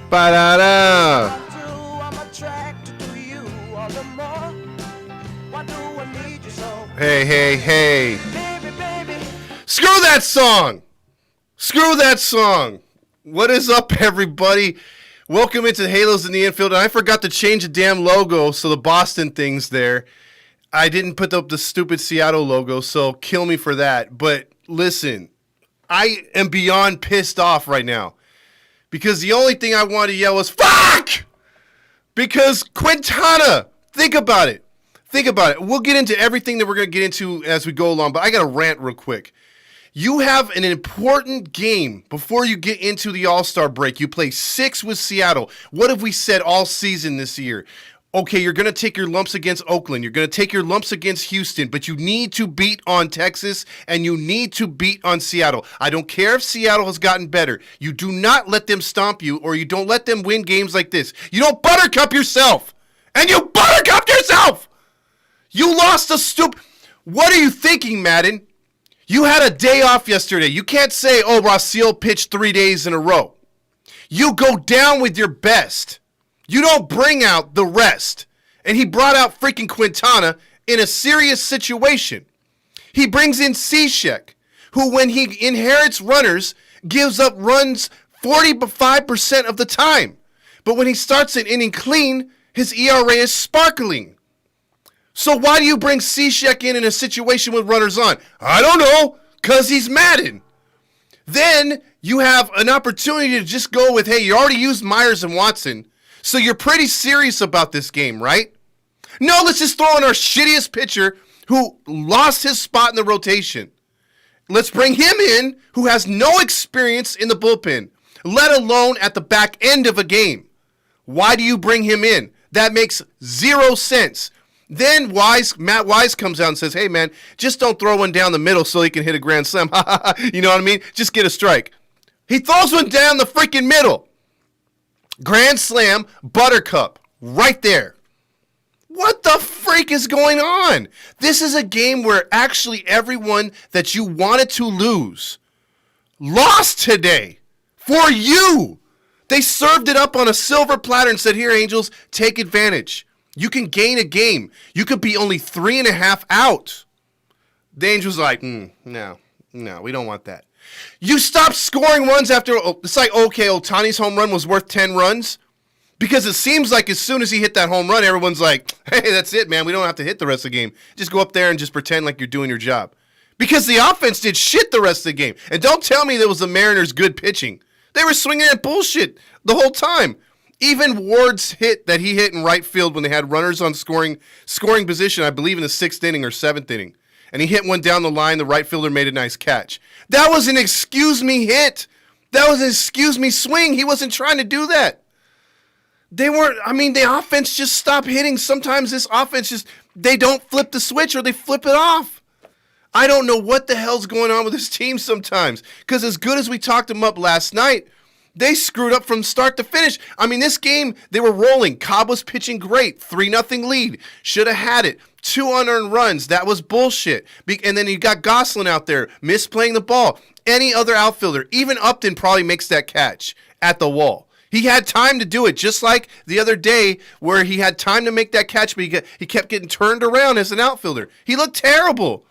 Ba-da-da. Hey. Screw that song. Screw that song. What is up, everybody? Welcome into Halos in the Infield. And I forgot to change the damn logo, so the Boston thing's there. I didn't put up the stupid Seattle logo, so kill me for that. But listen, I am beyond pissed off right now. Because the only thing I want to yell is, fuck! Because Quintana, think about it. We'll get into everything that we're going to get into as we go along, but I got to rant real quick. You have an important game before you get into the All-Star break. You play 6 with Seattle. What have we said all season this year? Okay, you're going to take your lumps against Oakland. You're going to take your lumps against Houston, but you need to beat on Texas, and you need to beat on Seattle. I don't care if Seattle has gotten better. You do not let them stomp you, or you don't let them win games like this. You don't Buttercup yourself, and you Buttercup yourself! You lost a What are you thinking, Madden? You had a day off yesterday. You can't say, oh, Rasil pitched 3 days in a row. You go down with your best. You don't bring out the rest. And he brought out freaking Quintana in a serious situation. He brings in Cishek, who when he inherits runners, gives up runs 45% of the time. But when he starts an inning clean, his ERA is sparkling. So why do you bring Cishek in a situation with runners on? I don't know, because he's Madden. Then you have an opportunity to just go with, hey, you already used Myers and Watson, so you're pretty serious about this game, right? No, let's just throw in our shittiest pitcher who lost his spot in the rotation. Let's bring him in who has no experience in the bullpen, let alone at the back end of a game. Why do you bring him in? That makes zero sense. Then Matt Wise comes out and says, hey, man, just don't throw one down the middle so he can hit a grand slam. You know what I mean? Just get a strike. He throws one down the freaking middle. Grand slam, Buttercup, right there. What the freak is going on? This is a game where actually everyone that you wanted to lose lost today for you. They served it up on a silver platter and said, here, Angels, take advantage. You can gain a game. You could be only 3.5 out. The Angels like, no, we don't want that. You stopped scoring runs after, it's like, okay, Ohtani's home run was worth 10 runs. Because it seems like as soon as he hit that home run, everyone's like, hey, that's it, man. We don't have to hit the rest of the game. Just go up there and just pretend like you're doing your job. Because the offense did shit the rest of the game. And don't tell me there was the Mariners' good pitching. They were swinging at bullshit the whole time. Even Ward's hit that he hit in right field when they had runners on scoring position, I believe in the 6th inning or 7th inning. And he hit one down the line. The right fielder made a nice catch. That was an excuse me hit. That was an excuse me swing. He wasn't trying to do that. The offense just stopped hitting. Sometimes this offense they don't flip the switch or they flip it off. I don't know what the hell's going on with this team sometimes. Because as good as we talked them up last night, they screwed up from start to finish. This game, they were rolling. Cobb was pitching great. 3-0 lead. Should have had it. 2 unearned runs. That was bullshit. And then you got Gosselin out there misplaying the ball. Any other outfielder, even Upton probably makes that catch at the wall. He had time to do it, just like the other day where he had time to make that catch, but he kept getting turned around as an outfielder. He looked terrible.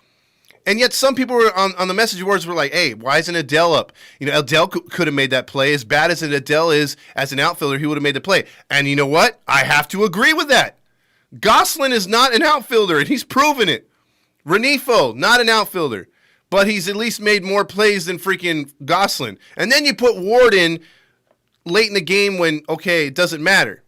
And yet some people were on the message boards were like, hey, why isn't Adele up? Adele could have made that play. As bad as Adele is as an outfielder, he would have made the play. And you know what? I have to agree with that. Gosselin is not an outfielder, and he's proven it. Renifo, not an outfielder, but he's at least made more plays than freaking Gosselin. And then you put Ward in late in the game when, okay, it doesn't matter.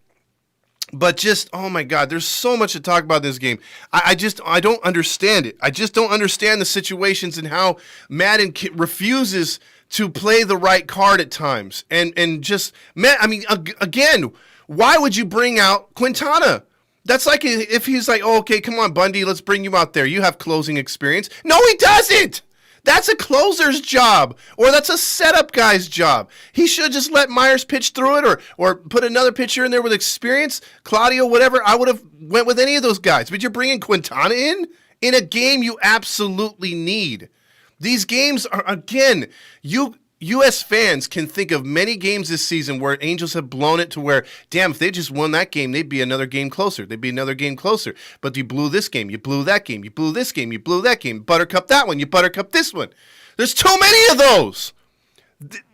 But just, oh my God, there's so much to talk about in this game. I don't understand it. I just don't understand the situations and how Madden refuses to play the right card at times. And just, again, why would you bring out Quintana? That's like if he's like, oh, okay, come on, Bundy, let's bring you out there. You have closing experience. No, he doesn't. That's a closer's job, or that's a setup guy's job. He should have just let Myers pitch through it, or put another pitcher in there with experience, Claudio, whatever. I would have went with any of those guys. But you're bringing Quintana in a game you absolutely need. These games are, again, U.S. fans can think of many games this season where Angels have blown it to where, damn, if they just won that game, they'd be another game closer. They'd be another game closer. But you blew this game. You blew that game. You blew this game. You blew that game. Buttercup that one. You buttercup this one. There's too many of those.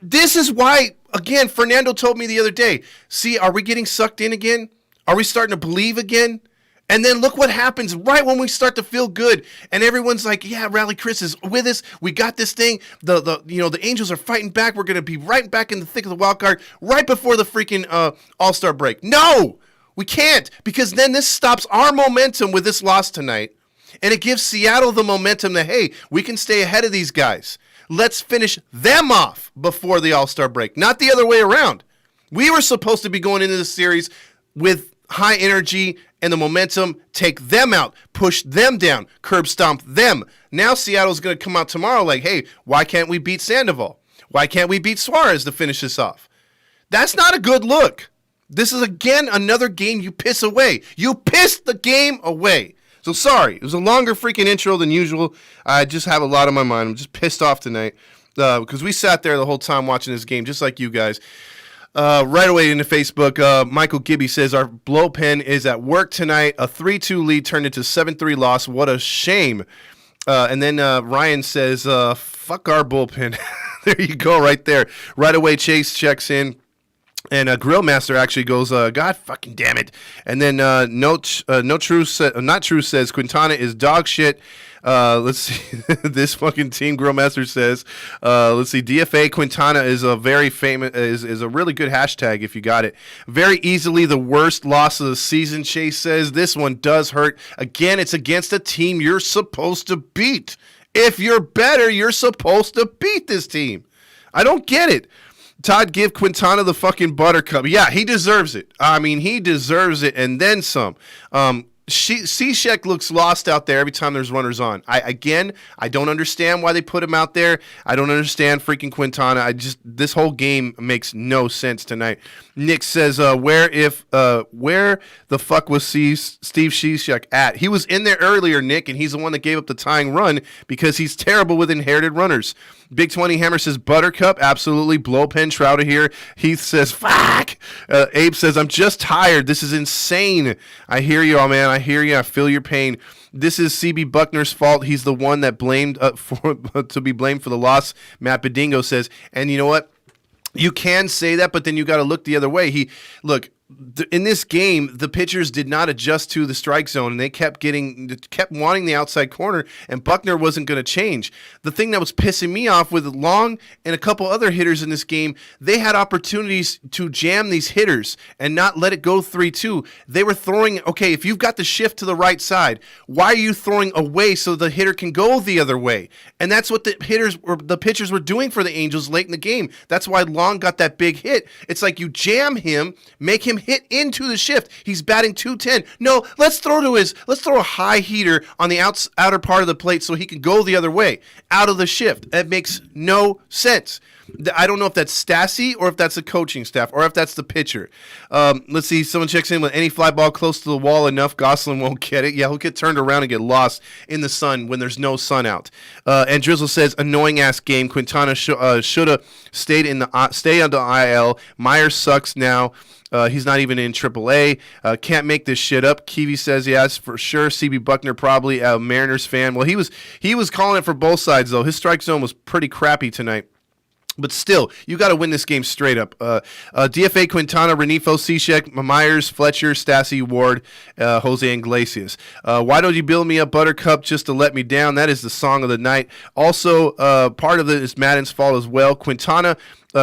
This is why, again, Fernando told me the other day, see, are we getting sucked in again? Are we starting to believe again? And then look what happens right when we start to feel good, and everyone's like, "Yeah, Rally Chris is with us. We got this thing. The Angels are fighting back. We're gonna be right back in the thick of the wild card right before the freaking All-Star break." No, we can't, because then this stops our momentum with this loss tonight, and it gives Seattle the momentum that, hey, we can stay ahead of these guys. Let's finish them off before the All-Star break, not the other way around. We were supposed to be going into this series with high energy and the momentum, take them out, push them down, curb stomp them. Now Seattle's going to come out tomorrow like, hey, why can't we beat Sandoval? Why can't we beat Suarez to finish this off? That's not a good look. This is, again, another game you piss away. You pissed the game away. So sorry, it was a longer freaking intro than usual. I just have a lot on my mind. I'm just pissed off tonight because we sat there the whole time watching this game, just like you guys. Right away into Facebook, Michael Gibby says, our blowpen is at work tonight. A 3-2 lead turned into 7-3 loss. What a shame. And then Ryan says, fuck our bullpen. There you go right there. Right away, Chase checks in. And Grillmaster actually goes, God fucking damn it. And then Not True says, Quintana is dog shit. Let's see. This fucking team, Grillmaster says, let's see. DFA Quintana is a very famous, is a really good hashtag if you got it. Very easily the worst loss of the season, Chase says. This one does hurt. Again, it's against a team you're supposed to beat. If you're better, you're supposed to beat this team. I don't get it. Todd, give Quintana the fucking Buttercup. Yeah, he deserves it. I mean, he deserves it and then some. Cishek looks lost out there every time there's runners on. I don't understand why they put him out there. I don't understand freaking Quintana. This whole game makes no sense tonight. Nick says, where the fuck was Steve Cishek at? He was in there earlier, Nick, and he's the one that gave up the tying run because he's terrible with inherited runners. Big 20 Hammer says, Buttercup, absolutely. Blowpen Trouter here. Heath says, fuck. Abe says, I'm just tired. This is insane. I hear you, all man. I hear you. I feel your pain. This is CB Buckner's fault. He's the one that blamed to be blamed for the loss. Matt Bedingo says, and you know what? You can say that, but then you got to look the other way. In this game, the pitchers did not adjust to the strike zone, and they kept wanting the outside corner, and Buckner wasn't going to change. The thing that was pissing me off with Long and a couple other hitters in this game, they had opportunities to jam these hitters and not let it go 3-2. They were throwing, okay, if you've got the shift to the right side, why are you throwing away so the hitter can go the other way? And that's what the pitchers were doing for the Angels late in the game. That's why Long got that big hit. It's like you jam him, make him hit into the shift. He's batting 210. No, let's throw a high heater on the outer part of the plate so he can go the other way out of the shift. That makes no sense. I don't know if that's Stassi or if that's the coaching staff or if that's the pitcher. Let's see. Someone checks in with any fly ball close to the wall enough. Gosselin won't get it. Yeah, he'll get turned around and get lost in the sun when there's no sun out. And Drizzle says, annoying ass game. Quintana should have stay on the IL. Myers sucks now. He's not even in AAA. Can't make this shit up. Kiwi says, yes, for sure. CB Buckner probably a Mariners fan. Well, he was calling it for both sides, though. His strike zone was pretty crappy tonight. But still, you got to win this game straight up. DFA Quintana, Renifo, Cishek, Myers, Fletcher, Stassi, Ward, Jose Iglesias. Why don't you build me up, Buttercup, just to let me down? That is the song of the night. Also, part of it is Madden's fault as well. Quintana,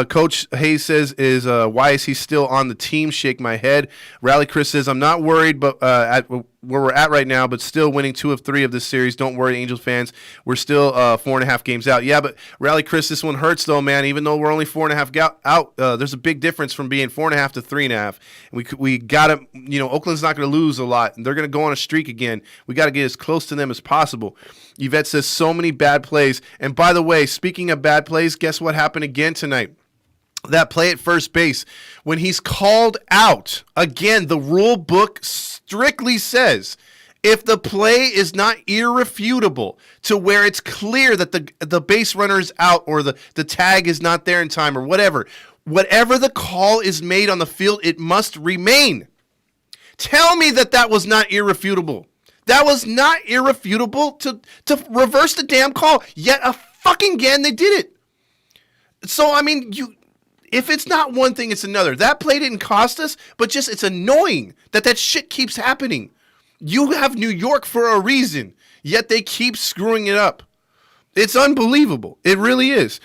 Coach Hayes says, is why is he still on the team? Shake my head. Rally Chris says, I'm not worried, but at where we're at right now, but still winning 2 of 3 of this series. Don't worry, Angels fans. We're still 4.5 games out. Yeah, but Rally Chris, this one hurts though, man. Even though we're only 4.5 out, there's a big difference from being 4.5 to 3.5. We got to, Oakland's not going to lose a lot, and they're going to go on a streak again. We got to get as close to them as possible. Yvette says so many bad plays. And by the way, speaking of bad plays, guess what happened again tonight? That play at first base, when he's called out, again, the rule book strictly says If the play is not irrefutable to where it's clear that the base runner is out or the tag is not there in time or whatever the call is made on the field, it must remain. Tell me that was not irrefutable. That was not irrefutable to reverse the damn call. Yet fucking again they did it. So, I mean, if it's not one thing, it's another. That play didn't cost us, but just it's annoying that shit keeps happening. You have New York for a reason, yet they keep screwing it up. It's unbelievable. It really is.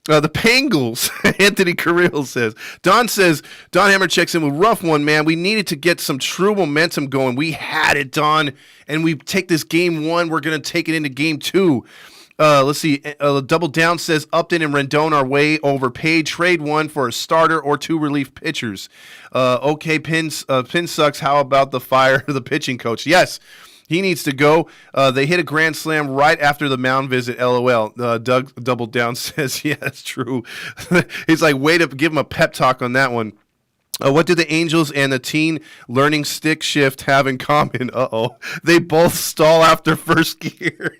The Pangles, Anthony Carrillo says. Don Hammer checks in with rough one, man. We needed to get some true momentum going. We had it, Don, and we take this game 1. We're going to take it into game 2. Let's see. Double Down says Upton and Rendon are way overpaid. Trade one for a starter or 2 relief pitchers. Okay, Pin sucks. How about the fire the pitching coach? Yes, he needs to go. They hit a grand slam right after the mound visit. LOL. Doug Double Down says, yeah, that's true. He's like, way to give him a pep talk on that one. What do the Angels and the teen learning stick shift have in common? Uh-oh. They both stall after first gear.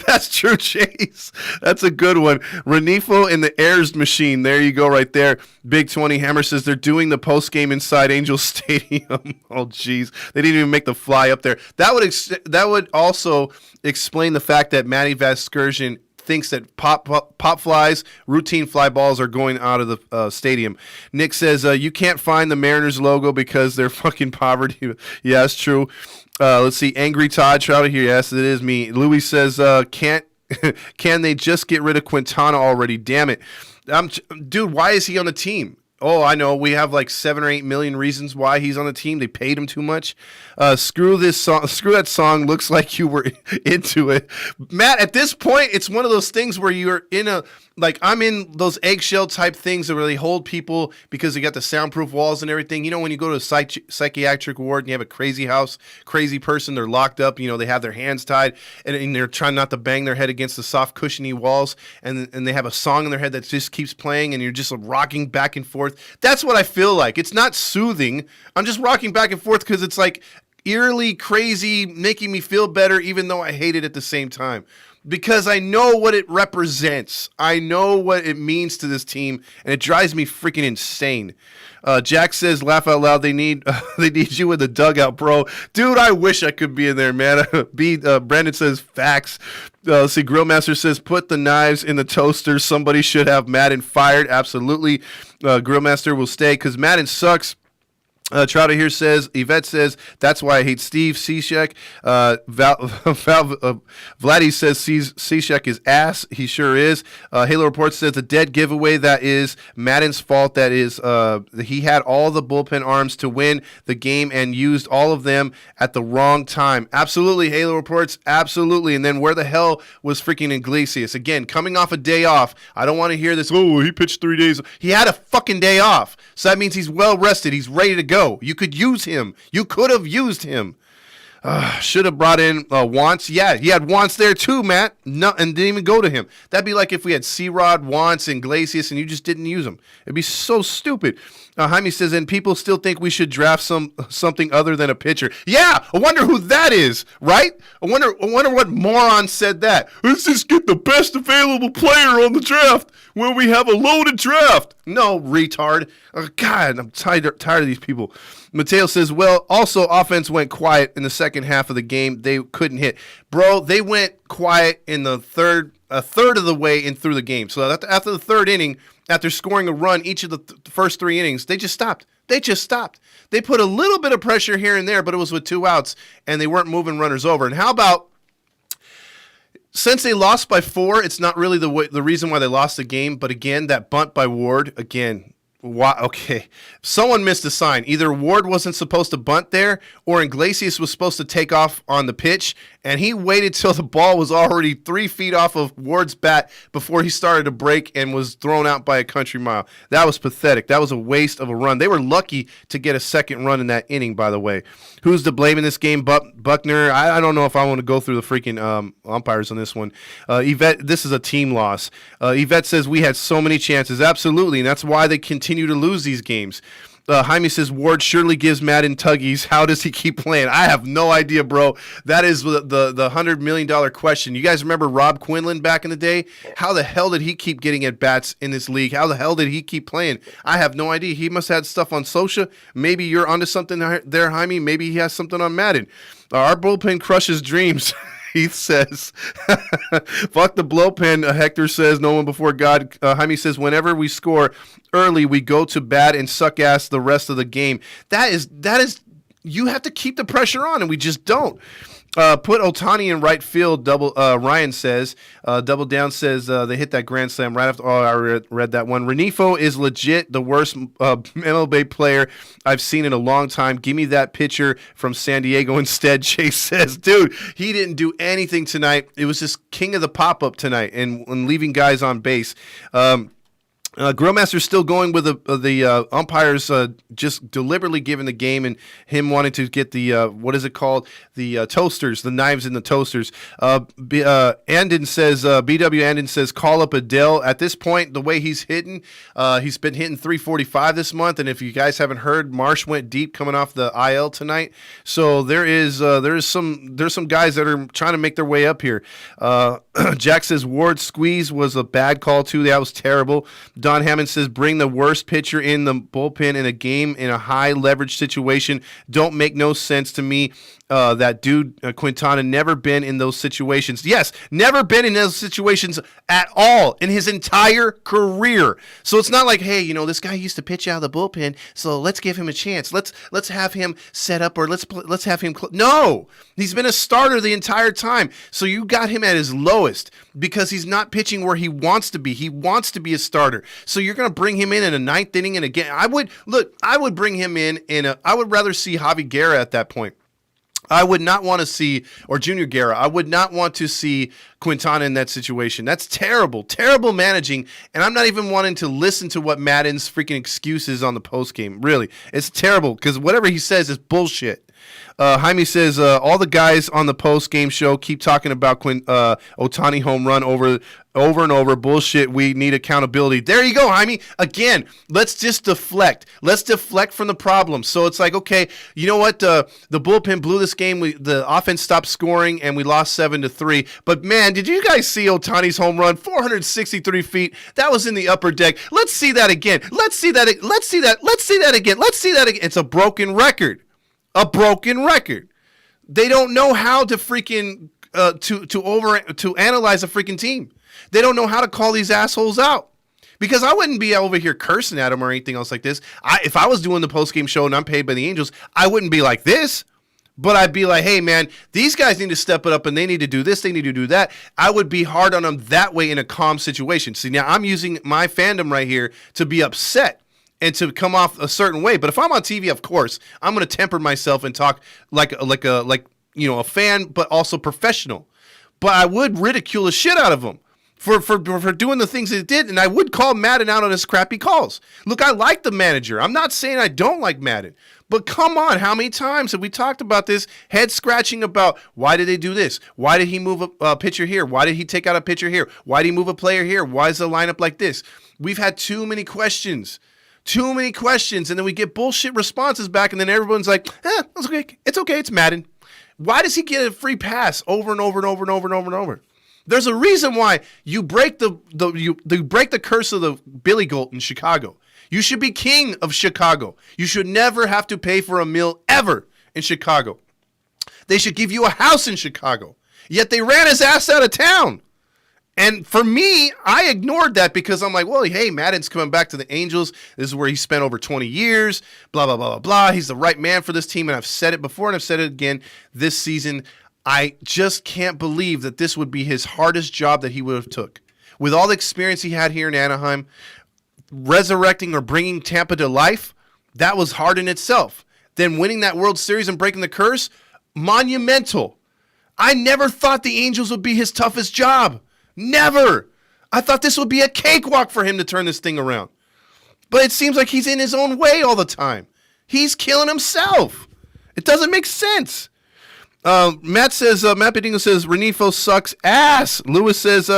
That's true, Chase. That's a good one. Renifo and the Ayers machine. There you go right there. Big 20 Hammer says they're doing the postgame inside Angel Stadium. Oh, jeez. They didn't even make the fly up there. That would also explain the fact that Matty Vasgersian thinks that pop flies, routine fly balls are going out of the stadium. Nick says, you can't find the Mariners logo because they're fucking poverty. Yeah, that's true. Let's see. Angry Todd Trout here. Yes, it is me. Louis says, can they just get rid of Quintana already? Damn it. Dude, why is he on the team? Oh, I know. We have like 7 or 8 million reasons why he's on the team. They paid him too much. Screw this song. Screw that song. Looks like you were into it. Matt, at this point, it's one of those things where you're I'm in those eggshell type things where they hold people because they got the soundproof walls and everything. You know, when you go to a psychiatric ward and you have a crazy house, crazy person, they're locked up, they have their hands tied and they're trying not to bang their head against the soft cushiony walls and they have a song in their head that just keeps playing and you're just rocking back and forth. That's what I feel like. It's not soothing. I'm just rocking back and forth because it's like eerily crazy, making me feel better even though I hate it at the same time. Because I know what it represents. I know what it means to this team, and it drives me freaking insane. Jack says, laugh out loud, they need you in the dugout, bro. Dude, I wish I could be in there, man. Brandon says, facts. Let's see, Grillmaster says, put the knives in the toaster. Somebody should have Madden fired. Absolutely. Grillmaster will stay because Madden sucks. Trouter here says, Yvette says, that's why I hate Steve Cishek. Vladdy says Cishek is ass. He sure is. Halo Report says the dead giveaway, that is Madden's fault. That is, he had all the bullpen arms to win the game and used all of them at the wrong time. Absolutely, Halo Reports, absolutely. And then where the hell was freaking Iglesias? Again, coming off a day off. I don't want to hear this, oh, he pitched 3 days. He had a fucking day off. So that means he's well rested. He's ready to go. You could use him. You could have used him. Should have brought in Wantz. Yeah, he had Wantz there too, Matt. No, and didn't even go to him. That'd be like if we had C-Rod, Wantz, and Iglesias, and you just didn't use them. It'd be so stupid. Jaime says, and people still think we should draft something other than a pitcher. Yeah, I wonder who that is, right? I wonder what moron said that. Let's just get the best available player on the draft when we have a loaded draft. No, retard. God, I'm tired of these people. Mateo says, well, also offense went quiet in the second half of the game. They couldn't hit. Bro, they went quiet in a third of the way in through the game. So after the third inning, after scoring a run each of the first 3 innings, they just stopped. They put a little bit of pressure here and there, but it was with 2 outs, and they weren't moving runners over. And how about, since they lost by 4, it's not really the reason why they lost the game, but again, that bunt by Ward, again, okay. Someone missed a sign. Either Ward wasn't supposed to bunt there, or Iglesias was supposed to take off on the pitch, and he waited till the ball was already 3 feet off of Ward's bat before he started to break and was thrown out by a country mile. That was pathetic. That was a waste of a run. They were lucky to get a second run in that inning, by the way. Who's to blame in this game? Buckner? I don't know if I want to go through the freaking umpires on this one. Yvette, this is a team loss. Yvette says we had so many chances. Absolutely, and that's why they continue to lose these games. Jaime says, Ward surely gives Madden tuggies. How does he keep playing? I have no idea, bro. That is the $100 million question. You guys remember Rob Quinlan back in the day? How the hell did he keep getting at bats in this league? How the hell did he keep playing? I have no idea. He must have had stuff on social. Maybe you're onto something there, Jaime. Maybe he has something on Madden. Our bullpen crushes dreams. Heath says, fuck the blowpen. Hector says, no one before God. Jaime says, whenever we score early, we go to bat and suck ass the rest of the game. That is, you have to keep the pressure on, and we just don't. Put Ohtani in right field. Ryan says. Double Down says they hit that grand slam right after. Oh, I read that one. Renifo is legit the worst MLB player I've seen in a long time. Give me that pitcher from San Diego instead. Chase says, dude, he didn't do anything tonight. It was just king of the pop-up tonight and leaving guys on base. Grillmaster's still going with the umpires just deliberately giving the game and him wanting to get the, what is it called? The toasters, the knives in the toasters. Andon says, BW Andon says, call up Adele. At this point, the way he's hitting, he's been hitting 345 this month. And if you guys haven't heard, Marsh went deep coming off the IL tonight. So there's some guys that are trying to make their way up here. Jack says, Ward squeeze was a bad call too. That was terrible. Don Hammond says, bring the worst pitcher in the bullpen in a game in a high leverage situation. Don't make no sense to me. That dude, Quintana, never been in those situations. Yes, never been in those situations at all in his entire career. So it's not like, hey, this guy used to pitch out of the bullpen, so let's give him a chance. Let's have him set up, or let's have him. No, he's been a starter the entire time. So you got him at his lowest because he's not pitching where he wants to be. He wants to be a starter. So you're going to bring him in a ninth inning, and again, I would bring him I would rather see Javi Guerra at that point. I would not want to see, or Junior Guerra, I would not want to see Quintana in that situation. That's terrible, terrible managing, and I'm not even wanting to listen to what Madden's freaking excuse is on the postgame. Really, it's terrible, because whatever he says is bullshit. Jaime says, all the guys on the post-game show keep talking about Ohtani home run over and over. Bullshit. We need accountability. There you go, Jaime. Again, let's just deflect. Let's deflect from the problem. So it's like, okay, you know what? The bullpen blew this game. The offense stopped scoring, and we lost 7-3. But, man, did you guys see Ohtani's home run? 463 feet. That was in the upper deck. Let's see that again. Let's see that again. Let's see that again. It's a broken record. A broken record. They don't know how to freaking to analyze a freaking team. They don't know how to call these assholes out. Because I wouldn't be over here cursing at them or anything else like this. If I was doing the post-game show and I'm paid by the Angels, I wouldn't be like this. But I'd be like, hey, man, these guys need to step it up and they need to do this, they need to do that. I would be hard on them that way in a calm situation. See, now I'm using my fandom right here to be upset and to come off a certain way. But if I'm on TV, of course, I'm going to temper myself and talk like a fan, but also professional. But I would ridicule the shit out of them for doing the things they did, and I would call Madden out on his crappy calls. Look, I like the manager. I'm not saying I don't like Madden. But come on, how many times have we talked about this, head scratching about why did they do this? Why did he move a pitcher here? Why did he take out a pitcher here? Why did he move a player here? Why is the lineup like this? We've had too many questions. Too many questions, and then we get bullshit responses back, and then everyone's like, it's okay, it's Madden. Why does he get a free pass over and over and over and over and over and over? There's a reason why you break the break the curse of the Billy Goat in Chicago. You should be king of Chicago. You should never have to pay for a meal ever in Chicago. They should give you a house in Chicago. Yet they ran his ass out of town. And for me, I ignored that because I'm like, well, hey, Madden's coming back to the Angels. This is where he spent over 20 years, blah, blah, blah, blah, blah. He's the right man for this team, and I've said it before, and I've said it again this season. I just can't believe that this would be his hardest job that he would have took. With all the experience he had here in Anaheim, resurrecting or bringing Tampa to life, that was hard in itself. Then winning that World Series and breaking the curse, monumental. I never thought the Angels would be his toughest job. Never. I thought this would be a cakewalk for him to turn this thing around. But it seems like he's in his own way all the time. He's killing himself. It doesn't make sense. Matt Pedingo says, Renifo sucks ass. Lewis says,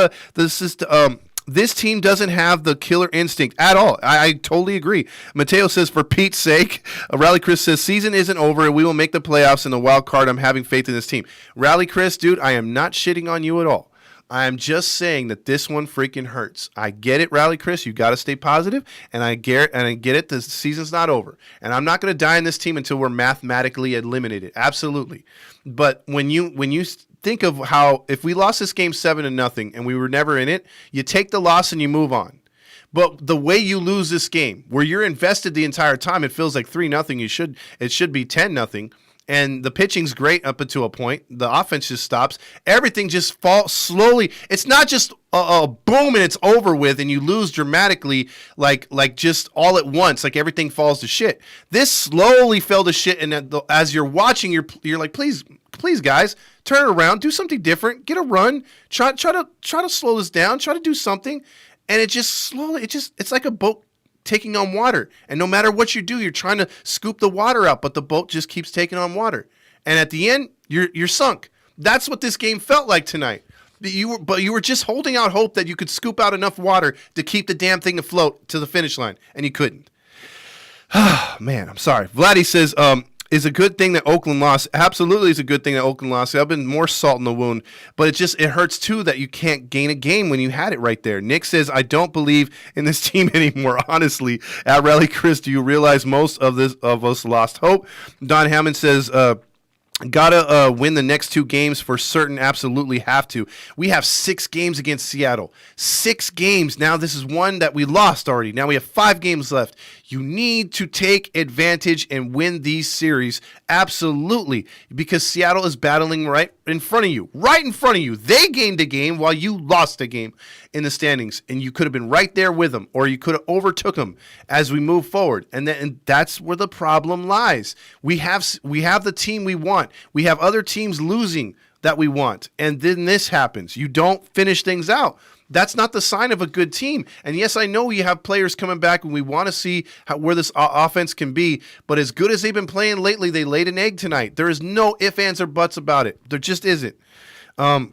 This team doesn't have the killer instinct at all. I totally agree. Mateo says, for Pete's sake. Rally Chris says, season isn't over and we will make the playoffs in the wild card. I'm having faith in this team. Rally Chris, dude, I am not shitting on you at all. I am just saying that this one freaking hurts. I get it, Rally Chris. You got to stay positive, and I get it. The season's not over, and I'm not going to die in this team until we're mathematically eliminated. Absolutely, but when you think of how if we lost this game 7-0 and we were never in it, you take the loss and you move on. But the way you lose this game, where you're invested the entire time, it feels like 3-0. It should be 10-0. And the pitching's great up until a point. The offense just stops. Everything just falls slowly. It's not just a boom and it's over with and you lose dramatically like just all at once, like everything falls to shit. This slowly fell to shit, and as you're watching, you're like, please guys, turn it around, do something different, get a run, try to slow this down, try to do something. And it just slowly, it's like a boat taking on water, and no matter what you do, you're trying to scoop the water out, but the boat just keeps taking on water, and at the end you're sunk. That's what this game felt like tonight. You were just holding out hope that you could scoop out enough water to keep the damn thing afloat to the finish line, and you couldn't. Man, I'm sorry. Vladdy says, is a good thing that Oakland lost. Absolutely, it's a good thing that Oakland lost. I've been more salt in the wound, but it hurts too that you can't gain a game when you had it right there. Nick says, I don't believe in this team anymore. Honestly, at Rally Chris, do you realize most of us lost hope? Don Hammond says, gotta win the next 2 games for certain. Absolutely have to. We have 6 games against Seattle. 6 games. Now this is one that we lost already. Now we have 5 games left. You need to take advantage and win these series. Absolutely. Because Seattle is battling right in front of you. Right in front of you. They gained a game while you lost a game in the standings. And you could have been right there with them. Or you could have overtook them as we move forward. And that's where the problem lies. We have the team we want. We have other teams losing that we want. And then this happens. You don't finish things out. That's not the sign of a good team. And yes, I know you have players coming back and we want to see where this offense can be. But as good as they've been playing lately, they laid an egg tonight. There is no ifs, ands, or buts about it. There just isn't. I'm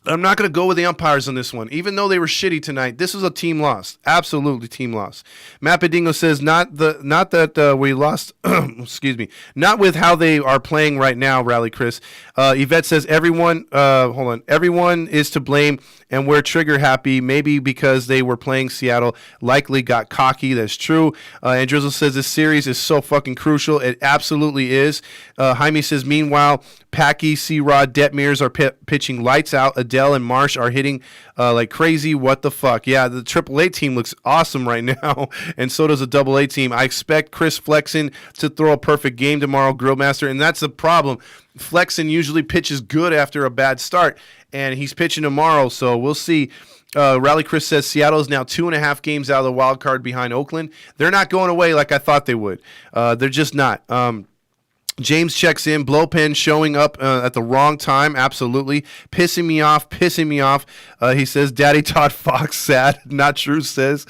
not going to go with the umpires on this one. Even though they were shitty tonight, this was a team loss. Absolutely team loss. Matt Padingo says, not that we lost, excuse me, not with how they are playing right now, Rally Chris. Yvette says, everyone is to blame, and we're trigger happy, maybe because they were playing Seattle, likely got cocky. That's true. And Drizzle says, this series is so fucking crucial. It absolutely is. Jaime says, meanwhile, Packy, C-Rod, Detmers are pitching lights out. Adele and Marsh are hitting like crazy. What the fuck? Yeah, the AAA team looks awesome right now, and so does the AA team. I expect Chris Flexen to throw a perfect game tomorrow, Grillmaster, and that's the problem. Flexen usually pitches good after a bad start, and he's pitching tomorrow, so we'll see. Rally Chris says Seattle is now 2.5 games out of the wild card behind Oakland. They're not going away like I thought they would. They're just not. James checks in. Blowpen showing up at the wrong time. Absolutely. Pissing me off. He says, Daddy ToddFox sad. Not true, says.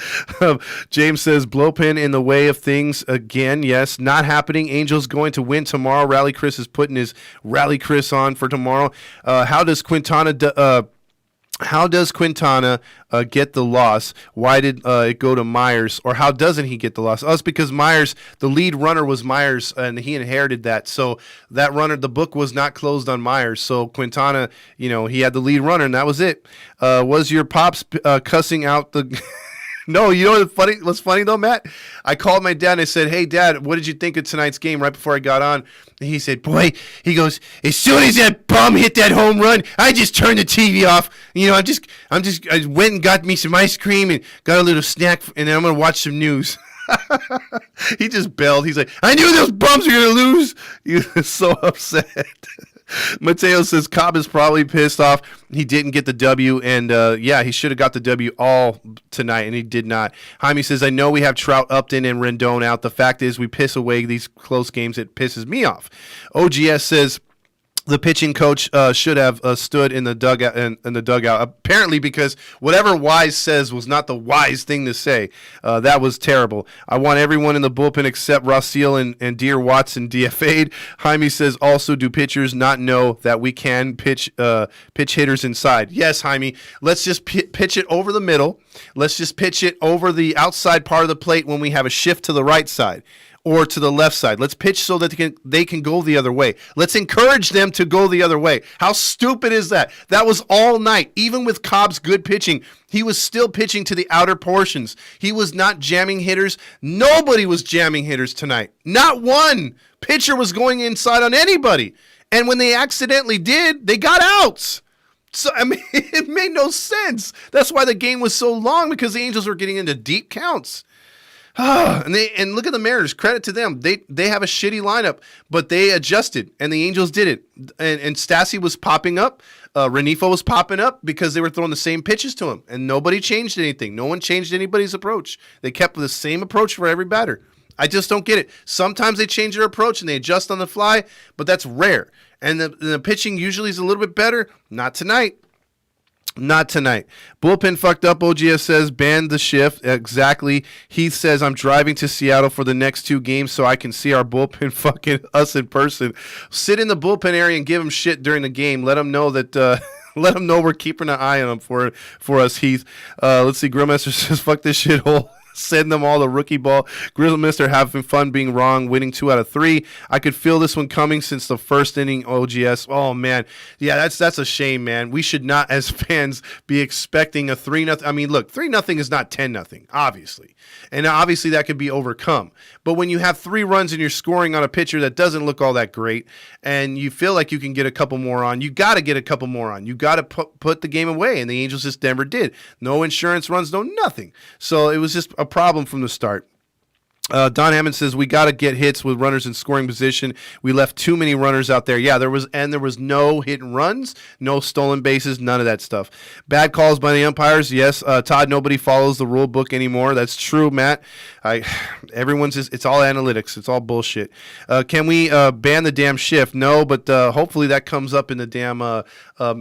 James says, Blowpen in the way of things again. Yes, not happening. Angels going to win tomorrow. Rally Chris is putting his Rally Chris on for tomorrow. How does Quintana get the loss? Why did it go to Myers? Or how doesn't he get the loss? Us, because Myers, the lead runner was Myers, and he inherited that. So that runner, the book was not closed on Myers. So Quintana, he had the lead runner, and that was it. Was your pops cussing out the... No, you know what's funny though, Matt? I called my dad and I said, hey, Dad, what did you think of tonight's game right before I got on? And he said, boy, he goes, as soon as that bum hit that home run, I just turned the TV off. I went and got me some ice cream and got a little snack, and then I'm going to watch some news. He just bailed. He's like, I knew those bums were going to lose. He was so upset. Mateo says Cobb is probably pissed off he didn't get the W, and he should have got the W all tonight, and he did not. Jaime says, I know we have Trout, Upton, and Rendon out. The fact is we piss away these close games. It pisses me off. OGS says, the pitching coach should have stood in the dugout. In the dugout, apparently, because whatever Wise says was not the wise thing to say. That was terrible. I want everyone in the bullpen except Rossiel and Dear Watson DFA'd. Jaime says, also, do pitchers not know that we can pitch hitters inside? Yes, Jaime. Let's just pitch it over the middle. Let's just pitch it over the outside part of the plate when we have a shift to the right side or to the left side. Let's pitch so that they can go the other way. Let's encourage them to go the other way. How stupid is that? That was all night. Even with Cobb's good pitching, he was still pitching to the outer portions. He was not jamming hitters. Nobody was jamming hitters tonight. Not one pitcher was going inside on anybody. And when they accidentally did, they got outs. So, I mean, it made no sense. That's why the game was so long, because the Angels were getting into deep counts. And look at the Mariners. Credit to them. They have a shitty lineup, but they adjusted, and the Angels did it. And Stassi was popping up. Renifo was popping up because they were throwing the same pitches to him, and nobody changed anything. No one changed anybody's approach. They kept the same approach for every batter. I just don't get it. Sometimes they change their approach and they adjust on the fly, but that's rare. And the pitching usually is a little bit better. Not tonight. Not tonight. Bullpen fucked up, OGS says. Banned the shift. Exactly. Heath says, I'm driving to Seattle for the next 2 games so I can see our bullpen fucking us in person. Sit in the bullpen area and give them shit during the game. Let them know that... let them know we're keeping an eye on them for us, Heath. Let's see. Grillmaster says, fuck this shithole. Send them all the rookie ball. Grillmaster having fun being wrong, winning 2 out of 3. I could feel this one coming since the first inning. OGS. Oh man, yeah, that's a shame, man. We should not, as fans, be expecting a 3-0. I mean, look, 3-0 is not 10-0, obviously, and obviously that could be overcome. But when you have 3 runs and you're scoring on a pitcher that doesn't look all that great, and you feel like you can get a couple more on, you got to get a couple more on. You got to put the game away, and the Angels just never did. No insurance runs, no nothing. So it was just a problem from the start. Don Hammond says, we got to get hits with runners in scoring position. We left too many runners out there. Yeah, there was no hit and runs, no stolen bases, none of that stuff. Bad calls by the umpires. Yes, Todd, nobody follows the rule book anymore. That's true, Matt. Everyone's just, it's all analytics. It's all bullshit. Can we ban the damn shift? No, but hopefully that comes up in the damn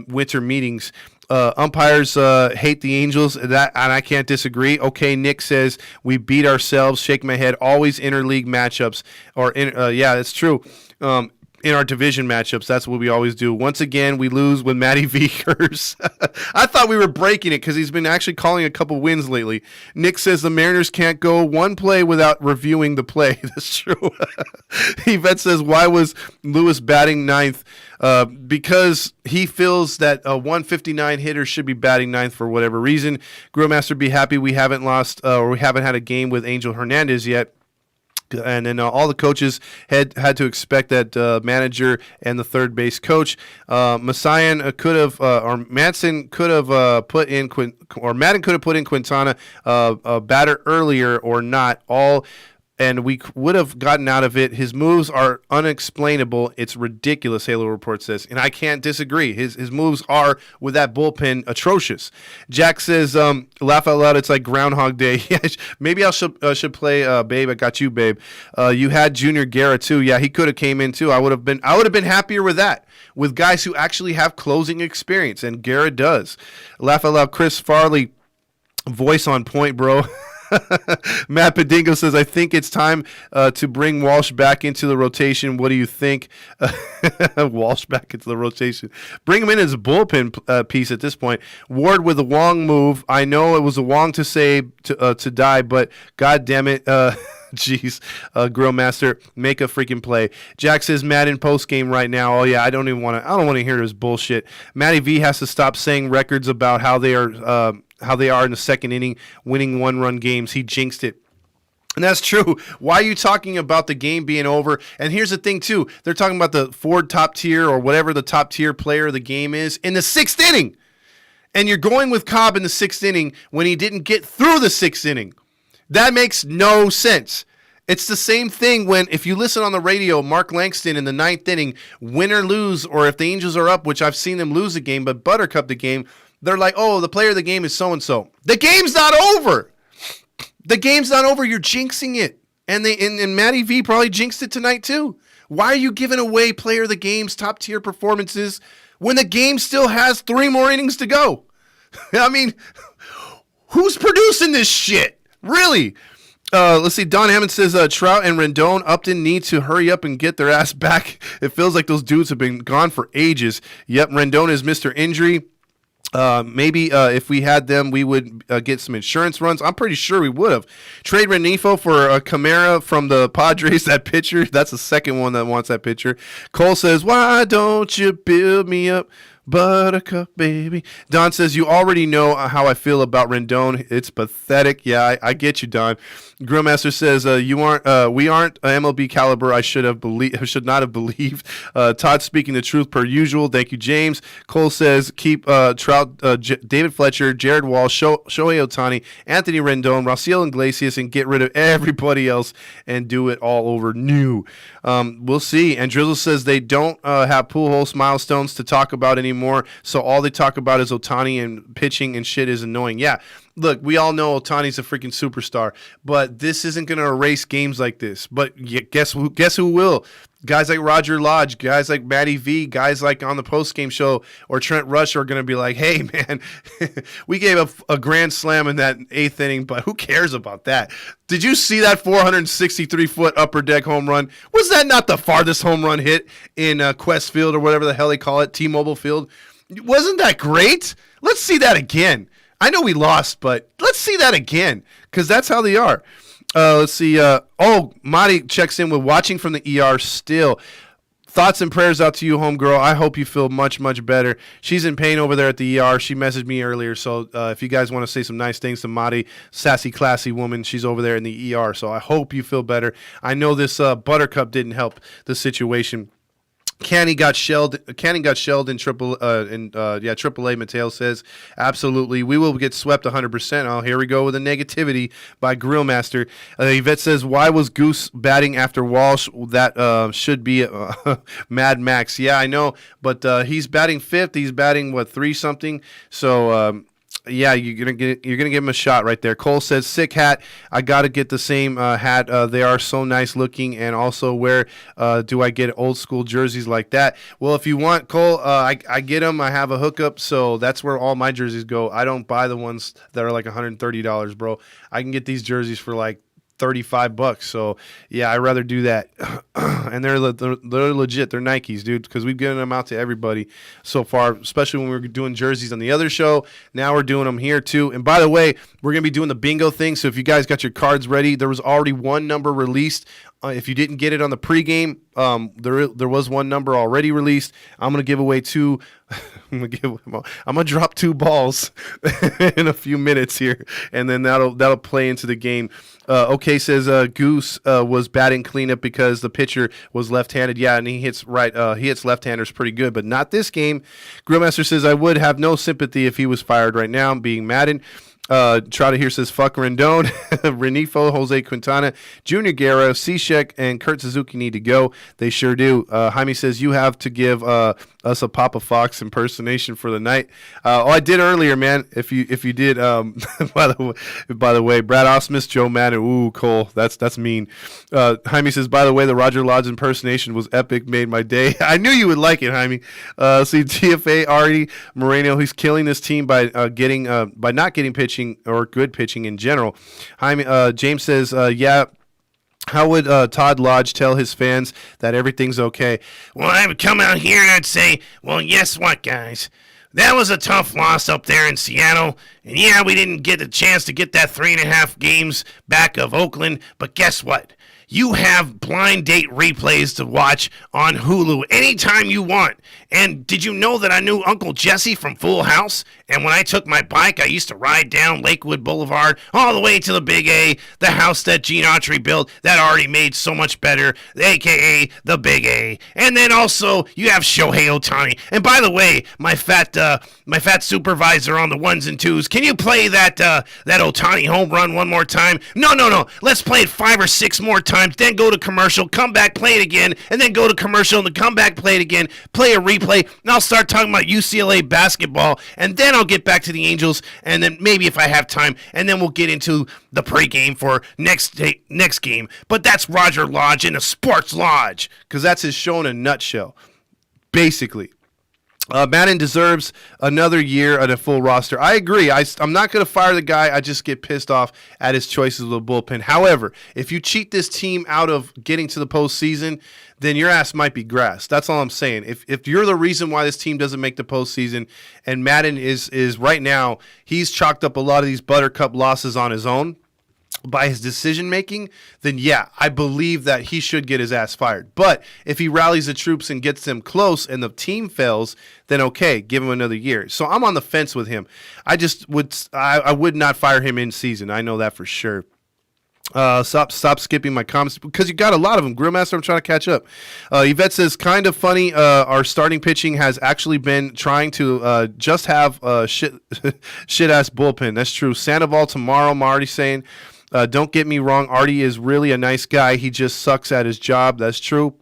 winter meetings. Umpires hate the Angels, and I can't disagree. Okay, Nick says we beat ourselves. Shake my head. Always interleague matchups, yeah, that's true. In our division matchups, that's what we always do. Once again, we lose with Matty Vickers. I thought we were breaking it because he's been actually calling a couple wins lately. Nick says the Mariners can't go one play without reviewing the play. That's true. Yvette says, why was Lewis batting ninth? Because he feels that a 159 hitter should be batting ninth for whatever reason. Grillmaster, be happy we haven't lost or we haven't had a game with Angel Hernandez yet. And then all the coaches had to expect that manager and the third base coach. Messian could have, or Madsen could have put in, or Madden could have put in Quintana a batter earlier or not. And we would have gotten out of it. His moves are unexplainable. It's ridiculous, Halo Report says. And I can't disagree. His moves are, with that bullpen, atrocious. Jack says, laugh out loud, it's like Groundhog Day. Yeah, maybe I should play Babe. I got you, Babe. You had Junior Guerra, too. Yeah, he could have came in, too. I would have been happier with that, with guys who actually have closing experience, and Guerra does. Laugh out loud, Chris Farley, voice on point, bro. Matt Padingo says, I think it's time to bring Walsh back into the rotation. What do you think? Walsh back into the rotation. Bring him in as a bullpen piece at this point. Ward with a Wong move. I know it was a Wong to say to die, but God damn it. Jeez, Grillmaster, make a freaking play. Jack says Madden post game right now. Oh yeah, I don't want to hear this bullshit. Matty V has to stop saying records about how they are in the second inning, winning 1-run games. He jinxed it. And that's true. Why are you talking about the game being over? And here's the thing, too. They're talking about the Ford top tier or whatever the top tier player of the game is in the 6th inning. And you're going with Cobb in the 6th inning when he didn't get through the 6th inning. That makes no sense. It's the same thing when, if you listen on the radio, Mark Langston in the 9th inning, win or lose, or if the Angels are up, which I've seen them lose a game, but Buttercup the game, they're like, oh, the player of the game is so-and-so. The game's not over. The game's not over. You're jinxing it. And Matty V probably jinxed it tonight too. Why are you giving away player of the game's top tier performances when the game still has 3 more innings to go? I mean, who's producing this shit? Really? Let's see. Don Hammond says Trout and Rendon. Upton need to hurry up and get their ass back. It feels like those dudes have been gone for ages. Yep, Rendon is Mr. Injury. Maybe if we had them, we would get some insurance runs. I'm pretty sure we would have. Trade Renifo for a Camara from the Padres, that pitcher. That's the second one that wants that pitcher. Cole says, why don't you build me up? Buttercup, baby. Don says, you already know how I feel about Rendon. It's pathetic. Yeah, I get you, Don. Grillmaster says, we aren't MLB caliber. I should not have believed. Todd speaking the truth per usual. Thank you, James. Cole says, keep Trout, David Fletcher, Jared Walsh, Shohei Ohtani, Anthony Rendon, Raciel Iglesias, and get rid of everybody else and do it all over new. We'll see. And Drizzle says they don't have Pujols milestones to talk about anymore, so all they talk about is Ohtani, and pitching and shit is annoying. Yeah, look, we all know Ohtani's a freaking superstar, but this isn't going to erase games like this. But guess who will? Guys like Roger Lodge, guys like Matty V, guys like on the postgame show or Trent Rush are going to be like, hey, man, we gave a grand slam in that 8th inning, but who cares about that? Did you see that 463-foot upper deck home run? Was that not the farthest home run hit in Quest Field or whatever the hell they call it, T-Mobile Field? Wasn't that great? Let's see that again. I know we lost, but let's see that again because that's how they are. Let's see. Marty checks in with watching from the ER still. Thoughts and prayers out to you, homegirl. I hope you feel much, much better. She's in pain over there at the ER. She messaged me earlier, so if you guys want to say some nice things to Marty, sassy, classy woman, she's over there in the ER, so I hope you feel better. I know this Buttercup didn't help the situation. Canny got shelled in AAA. Mateo says, absolutely. We will get swept 100%. Oh, here we go with the negativity by Grillmaster. Yvette says, why was Goose batting after Walsh? That should be Mad Max. Yeah, I know, but he's batting 5th. He's batting, 3-something? So, yeah, you're gonna give him a shot right there. Cole says, sick hat. I gotta get the same hat. They are so nice looking. And also, where do I get old school jerseys like that? Well, if you want, Cole, I get them. I have a hookup, so that's where all my jerseys go. I don't buy the ones that are like $130, bro. I can get these jerseys for like $35. So yeah, I'd rather do that. And they're legit. They're Nikes, dude, because we've given them out to everybody so far, especially when we were doing jerseys on the other show. Now we're doing them here too. And by the way, we're going to be doing the bingo thing. So if you guys got your cards ready, there was already one number released. If you didn't get it on the pregame, there was one number already released. I'm going to give away 2. I'm gonna drop 2 balls in a few minutes here, and then that'll play into the game. OK says Goose was batting cleanup because the pitcher was left-handed. Yeah, and he hits left-handers pretty good, but not this game. Grillmaster says I would have no sympathy if he was fired right now. Being Madden. Trotter here says, fuck Rendon, Renifo, Jose Quintana, Junior Guerra, Cishek, and Kurt Suzuki need to go. They sure do. Jaime says, you have to give us a Papa Fox impersonation for the night. I did earlier, man. If you did, by the way, Brad Osmus, Joe Madden, ooh, Cole, that's mean. Jaime says, by the way, the Roger Lodge impersonation was epic, made my day. I knew you would like it, Jaime. See, TFA, Artie Moreno, he's killing this team by not getting pitching or good pitching in general. James says, yeah, how would Todd Lodge tell his fans that everything's okay? Well, I would come out here and I'd say, well, guess what, guys? That was a tough loss up there in Seattle. And yeah, we didn't get a chance to get that 3.5 games back of Oakland. But guess what? You have blind date replays to watch on Hulu anytime you want. And did you know that I knew Uncle Jesse from Full House? And when I took my bike, I used to ride down Lakewood Boulevard all the way to the Big A, the house that Gene Autry built that already made so much better, a.k.a. the Big A. And then also, you have Shohei Ohtani. And by the way, my fat supervisor on the 1s and 2s, can you play that Ohtani home run one more time? No. Let's play it 5 or 6 more times times, then go to commercial, come back, play it again, and then go to commercial, and then come back, play it again, play a replay, and I'll start talking about UCLA basketball, and then I'll get back to the Angels, and then maybe if I have time, and then we'll get into the pregame for next game. But that's Roger Lodge in a sports lodge. Because that's his show in a nutshell, basically. Madden deserves another year at a full roster. I agree. I'm not going to fire the guy. I just get pissed off at his choices of the bullpen. However, if you cheat this team out of getting to the postseason, then your ass might be grass. That's all I'm saying. If you're the reason why this team doesn't make the postseason, and Madden is right now, he's chalked up a lot of these Buttercup losses on his own by his decision making, then yeah, I believe that he should get his ass fired. But if he rallies the troops and gets them close and the team fails, then okay, give him another year. So I'm on the fence with him. I would not fire him in season. I know that for sure. Stop skipping my comments because you got a lot of them. Grillmaster, I'm trying to catch up. Yvette says, kind of funny. Our starting pitching has actually been trying to just have a shit ass bullpen. That's true. Sandoval tomorrow. I'm already saying. Don't get me wrong. Artie is really a nice guy. He just sucks at his job. That's true.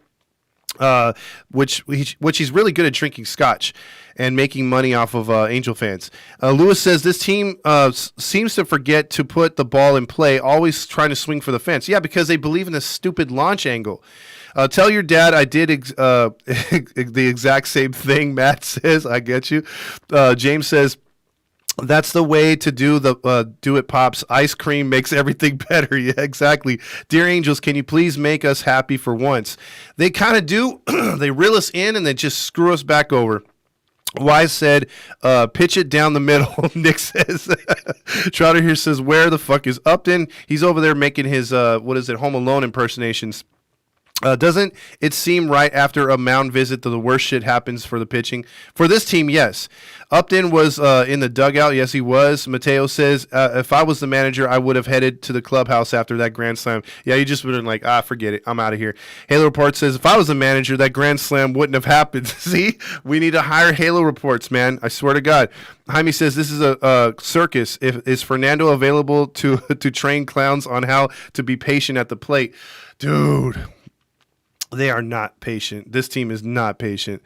Which he's really good at drinking scotch and making money off of Angel fans. Lewis says this team seems to forget to put the ball in play, always trying to swing for the fence. Yeah, because they believe in this stupid launch angle. Tell your dad I did the exact same thing. Matt says, I get you. James says, that's the way to do it, Pops. Ice cream makes everything better. Yeah, exactly. Dear Angels, can you please make us happy for once? They kind of do. They reel us in and they just screw us back over. Wise said, pitch it down the middle. Nick says, Trotter here says, where the fuck is Upton? He's over there making his, Home Alone impersonations. Doesn't it seem right after a mound visit that the worst shit happens for the pitching? For this team, yes. Upton was in the dugout. Yes, he was. Mateo says, if I was the manager, I would have headed to the clubhouse after that grand slam. Yeah, you just would have been like, forget it. I'm out of here. Halo Report says, if I was the manager, that grand slam wouldn't have happened. See? We need to hire Halo Reports, man. I swear to God. Jaime says, this is a circus. Is Fernando available to train clowns on how to be patient at the plate? Dude. They are not patient. This team is not patient.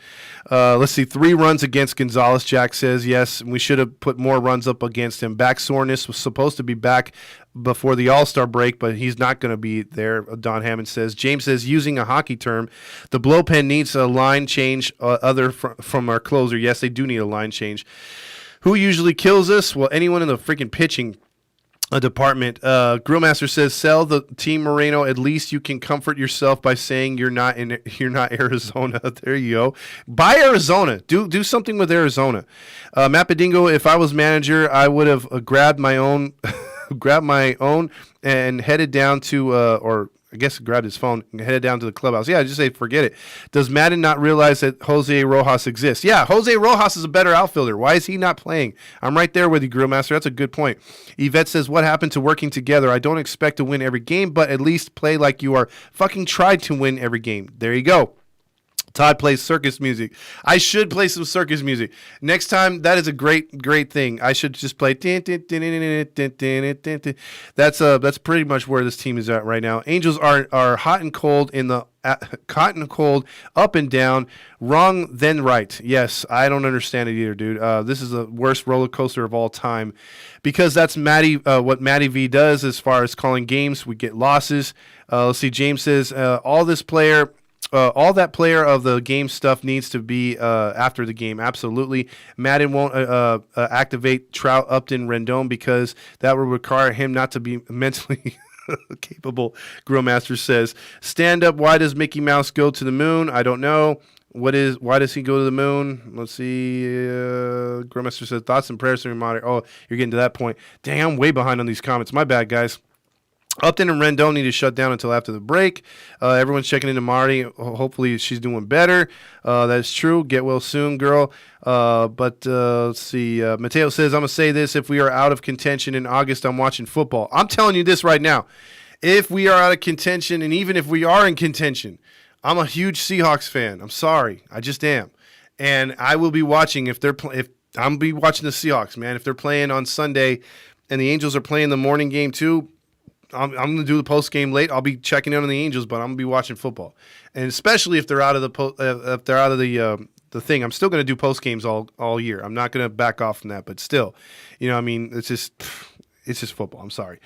Let's see. 3 runs against Gonzalez, Jack says. Yes, we should have put more runs up against him. Back soreness was supposed to be back before the All-Star break, but he's not going to be there, Don Hammond says. James says, using a hockey term, the blowpen needs a line change from our closer. Yes, they do need a line change. Who usually kills us? Well, anyone in the freaking pitching department. Grillmaster says, sell the team Moreno. At least you can comfort yourself by saying you're not Arizona. There you go. Buy Arizona. Do something with Arizona. Matt Bedingo, if I was manager, I would have grabbed my own and headed down to I guess grabbed his phone and headed down to the clubhouse. Yeah, just say forget it. Does Madden not realize that Jose Rojas exists? Yeah, Jose Rojas is a better outfielder. Why is he not playing? I'm right there with you, Grillmaster. That's a good point. Yvette says, what happened to working together? I don't expect to win every game, but at least play like you are fucking tried to win every game. There you go. Todd plays circus music. I should play some circus music. Next time, that is a great thing. I should just play. That's pretty much where this team is at right now. Angels are hot and cold up and down, wrong then right. Yes, I don't understand it either, dude. This is the worst roller coaster of all time because that's what Matty V does as far as calling games. We get losses. Let's see. James says all that player of the game stuff needs to be after the game. Absolutely. Madden won't activate Trout, Upton, Rendon because that will require him not to be mentally capable. Grillmaster says, stand up. Why does Mickey Mouse go to the moon? I don't know. Why does he go to the moon? Let's see. Grillmaster says, thoughts and prayers to reminder. Oh, you're getting to that point. Dang, I'm way behind on these comments. My bad, guys. Upton and Rendon need to shut down until after the break. Everyone's checking into Marty. Hopefully she's doing better. That's true. Get well soon, girl. Let's see. Mateo says, I'm going to say this. If we are out of contention in August, I'm watching football. I'm telling you this right now. If we are out of contention, and even if we are in contention, I'm a huge Seahawks fan. I'm sorry. I just am. And I will be watching I'm be watching the Seahawks, man. If they're playing on Sunday and the Angels are playing the morning game too, I'm going to do the post game late. I'll be checking in on the Angels, but I'm going to be watching football, and especially if they're out of the thing. I'm still going to do post games all year. I'm not going to back off from that, but still, I mean, it's just football. I'm sorry.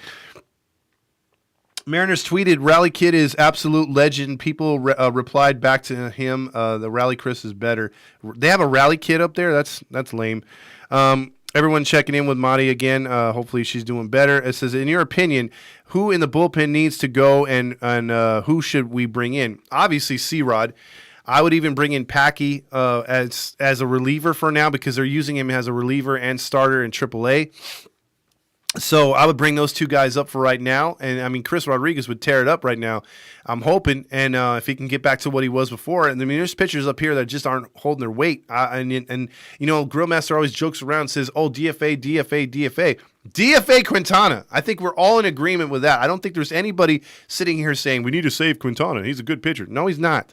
Mariners tweeted, Rally Kid is absolute legend. People replied back to him, the Rally Chris is better. They have a Rally Kid up there? That's lame. Everyone checking in with Madi again. Hopefully she's doing better. It says, in your opinion, who in the bullpen needs to go and who should we bring in? Obviously, C-Rod. I would even bring in Packy as a reliever for now because they're using him as a reliever and starter in AAA. So I would bring those two guys up for right now. And, I mean, Chris Rodriguez would tear it up right now, I'm hoping. And if he can get back to what he was before. And, I mean, there's pitchers up here that just aren't holding their weight. Grillmaster always jokes around and says, DFA, DFA, DFA. DFA Quintana. I think we're all in agreement with that. I don't think there's anybody sitting here saying we need to save Quintana. He's a good pitcher. No, he's not.